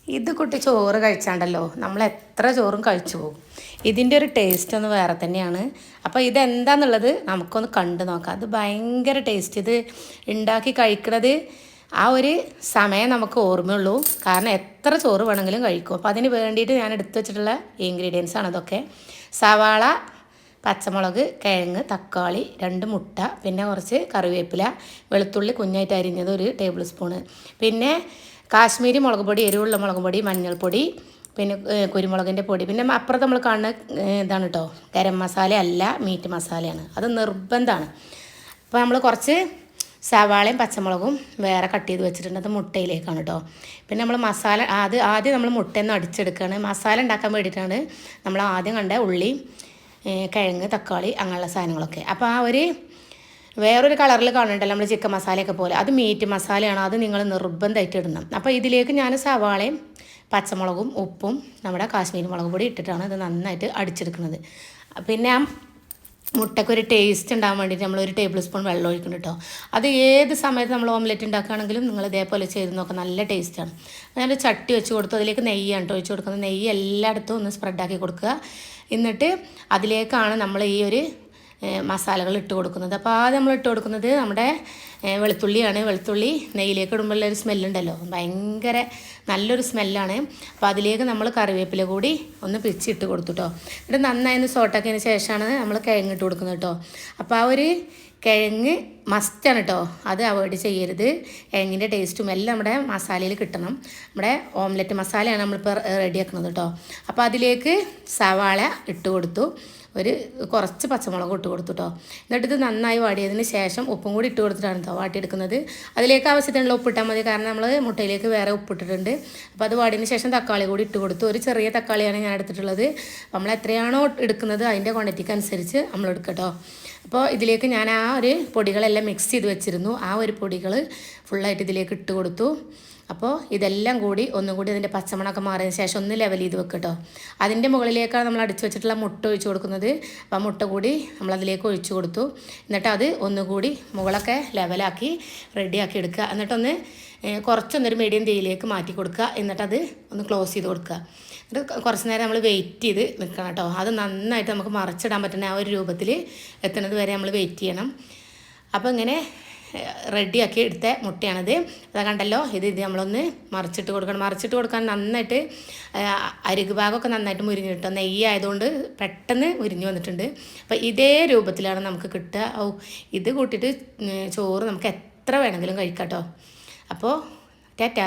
ഇത് കുട്ടി ചോറ് കഴിച്ചാണ്ടല്ലോ നമ്മൾ എത്ര ചോറും കഴിച്ചു പോകും. ഇതിൻ്റെ ഒരു ടേസ്റ്റ് ഒന്ന് വേറെ തന്നെയാണ്. അപ്പോൾ ഇതെന്താന്നുള്ളത് നമുക്കൊന്ന് കണ്ടു നോക്കാം. അത് ഭയങ്കര ടേസ്റ്റ്. ഇത് ഉണ്ടാക്കി കഴിക്കുന്നത് ആ ഒരു സമയം നമുക്ക് ഓർമ്മയുള്ളൂ. കാരണം എത്ര ചോറ് വേണമെങ്കിലും കഴിക്കും. അപ്പോൾ അതിന് വേണ്ടിയിട്ട് ഞാൻ എടുത്തു വെച്ചിട്ടുള്ള ഇൻഗ്രീഡിയൻസ് ആണ് ഇതൊക്കെ. സവാള, പച്ചമുളക്, കിഴങ്ങ്, തക്കാളി, 2 മുട്ട, പിന്നെ കുറച്ച് കറിവേപ്പില, വെളുത്തുള്ളി കുഞ്ഞായിട്ട് അരിഞ്ഞത് 1 ടേബിൾ സ്പൂണ്, പിന്നെ കാശ്മീരി മുളക് പൊടി, എരിവുള്ള മുളക് പൊടി, മഞ്ഞൾപ്പൊടി, പിന്നെ കുരുമുളകിൻ്റെ പൊടി, പിന്നെ അപ്പുറത്ത് നമ്മൾ കാണുന്ന ഇതാണ് കേട്ടോ, ഗരം മസാല അല്ല, മീറ്റ് മസാലയാണ്. അത് നിർബന്ധമാണ്. അപ്പോൾ നമ്മൾ കുറച്ച് സവാളയും പച്ചമുളകും വേറെ കട്ട് ചെയ്ത് വെച്ചിട്ടുണ്ട്. അത് മുട്ടയിലേക്കാണ് കേട്ടോ. പിന്നെ നമ്മൾ മസാല ആദ്യം നമ്മൾ മുട്ടയൊന്നും അടിച്ചെടുക്കുകയാണ്. മസാല ഉണ്ടാക്കാൻ വേണ്ടിയിട്ടാണ് നമ്മൾ ആദ്യം കണ്ട ഉള്ളി, കിഴങ്ങ്, തക്കാളി അങ്ങനെയുള്ള സാധനങ്ങളൊക്കെ. അപ്പോൾ ആ ഒരു വേറൊരു കളറിൽ കാണുന്നുണ്ടല്ലോ നമ്മൾ ചിക്കൻ മസാലയൊക്കെ പോലെ, അത് മീറ്റ് മസാലയാണ്. അത് നിങ്ങൾ നിർബന്ധമായിട്ട് ഇടണം. അപ്പോൾ ഇതിലേക്ക് ഞാൻ സവാളയും പച്ചമുളകും ഉപ്പും നമ്മുടെ കാശ്മീരി മുളക് പൊടി ഇട്ടിട്ടാണ് ഇത് നന്നായിട്ട് അടിച്ചെടുക്കുന്നത്. പിന്നെ ആ മുട്ടയ്ക്കൊരു ടേസ്റ്റ് ഉണ്ടാകാൻ വേണ്ടിയിട്ട് നമ്മൾ 1 ടേബിൾ സ്പൂൺ വെള്ളം ഒഴിക്കണം കേട്ടോ. അത് ഏത് സമയത്ത് നമ്മൾ ഓംലെറ്റ് ഉണ്ടാക്കുകയാണെങ്കിലും നിങ്ങൾ ഇതേപോലെ ചെയ്ത് നോക്കാം, നല്ല ടേസ്റ്റാണ്. ഞാനൊരു ചട്ടി വെച്ച് കൊടുത്തു. അതിലേക്ക് നെയ്യാണ് കേട്ടോ ഒഴിച്ച് കൊടുക്കുന്നത്. നെയ്യ് എല്ലായിടത്തും ഒന്ന് സ്പ്രെഡാക്കി കൊടുക്കുക. എന്നിട്ട് അതിലേക്കാണ് നമ്മൾ ഈ ഒരു മസാലകൾ ഇട്ട് കൊടുക്കുന്നത്. അപ്പോൾ ആദ്യം നമ്മൾ ഇട്ട് കൊടുക്കുന്നത് നമ്മുടെ വെളുത്തുള്ളിയാണ്. വെളുത്തുള്ളി നെയ്യിലേക്ക് ഇടുമ്പോഴുള്ള ഒരു സ്മെല്ലുണ്ടല്ലോ, ഭയങ്കര നല്ലൊരു സ്മെല്ലാണ്. അപ്പോൾ അതിലേക്ക് നമ്മൾ കറിവേപ്പില കൂടി ഒന്ന് പിച്ചിട്ട് കൊടുത്തു കേട്ടോ. എന്നിട്ട് നന്നായി ഒന്ന് സോട്ടാക്കിയതിന് ശേഷമാണ് നമ്മൾ കിഴങ്ങിട്ട് കൊടുക്കുന്നത് കേട്ടോ. അപ്പോൾ ആ ഒരു കിഴങ്ങ് മസ്റ്റാണ് കേട്ടോ, അത് അവോയ്ഡ് ചെയ്യരുത്. കിഴങ്ങിൻ്റെ ടേസ്റ്റും എല്ലാം നമ്മുടെ മസാലയിൽ കിട്ടണം. നമ്മുടെ ഓംലെറ്റ് മസാലയാണ് നമ്മളിപ്പോൾ റെഡിയാക്കുന്നത് കേട്ടോ. അപ്പോൾ അതിലേക്ക് സവാള ഇട്ട് കൊടുത്തു, കുറച്ച് പച്ചമുളക് ഇട്ട് കൊടുത്തു കേട്ടോ. എന്നിട്ട് ഇത് നന്നായി വാടിയതിന് ശേഷം ഉപ്പും കൂടി ഇട്ട് കൊടുത്തിട്ടാണ് കേട്ടോ വാട്ടിയെടുക്കുന്നത്. അതിലേക്ക് ആവശ്യത്തിനുള്ള ഉപ്പിട്ടാൽ മതി, കാരണം നമ്മൾ മുട്ടയിലേക്ക് വേറെ ഉപ്പിട്ടിട്ടുണ്ട്. അപ്പോൾ അത് വാടിയതിന് ശേഷം തക്കാളി കൂടി ഇട്ട് കൊടുത്തു. ഒരു ചെറിയ തക്കാളിയാണ് ഞാൻ എടുത്തിട്ടുള്ളത്. നമ്മൾ എത്രയാണോ എടുക്കുന്നത് അതിൻ്റെ ക്വാണ്ടിറ്റിക്ക് അനുസരിച്ച് നമ്മൾ എടുക്കട്ടോ. അപ്പോൾ ഇതിലേക്ക് ഞാൻ ആ ഒരു പൊടികളെല്ലാം മിക്സ് ചെയ്ത് വെച്ചിരുന്നു. ആ ഒരു പൊടികൾ ഫുള്ളായിട്ട് ഇതിലേക്ക് ഇട്ട് കൊടുത്തു. അപ്പോൾ ഇതെല്ലാം കൂടി ഒന്നുകൂടി അതിൻ്റെ പച്ചമണമൊക്കെ മാറിയതിന് ശേഷം ഒന്ന് ലെവൽ ചെയ്ത് വെക്കട്ടോ. അതിൻ്റെ മുകളിലേക്കാണ് നമ്മൾ അടിച്ചു വെച്ചിട്ടുള്ള മുട്ട ഒഴിച്ച് കൊടുക്കുന്നത്. അപ്പോൾ ആ മുട്ട കൂടി നമ്മളതിലേക്ക് ഒഴിച്ച് കൊടുത്തു. എന്നിട്ട് അത് ഒന്നുകൂടി മുകളൊക്കെ ലെവലാക്കി റെഡിയാക്കി എടുക്കുക. എന്നിട്ടൊന്ന് കുറച്ചൊന്നൊരു മീഡിയം തീയിലേക്ക് മാറ്റി കൊടുക്കുക. എന്നിട്ടത് ഒന്ന് ക്ലോസ് ചെയ്ത് കൊടുക്കുക. എന്നിട്ട് കുറച്ച് നേരം നമ്മൾ വെയിറ്റ് ചെയ്ത് നിൽക്കണം കേട്ടോ. അത് നന്നായിട്ട് നമുക്ക് മറിച്ചിടാൻ പറ്റുന്ന ആ ഒരു രൂപത്തിൽ എത്തുന്നത് വരെ നമ്മൾ വെയിറ്റ് ചെയ്യണം. അപ്പോൾ ഇങ്ങനെ റെഡിയാക്കി എടുത്ത മുട്ടയാണിത്. അത് കണ്ടല്ലോ, ഇത് നമ്മളൊന്ന് മറിച്ചിട്ട് കൊടുക്കണം. മറിച്ചിട്ട് കൊടുക്കാൻ നന്നായിട്ട് അരികു ഭാഗമൊക്കെ നന്നായിട്ട് മുരിഞ്ഞ് കിട്ടും. നെയ്യ് ആയതുകൊണ്ട് പെട്ടെന്ന് മുരിഞ്ഞ് വന്നിട്ടുണ്ട്. അപ്പോൾ ഇതേ രൂപത്തിലാണ് നമുക്ക് കിട്ടുക. ഇത് കൂട്ടിയിട്ട് ചോറ് നമുക്ക് എത്ര വേണമെങ്കിലും കഴിക്കാം കേട്ടോ. അപ്പോൾ ടാറ്റാ.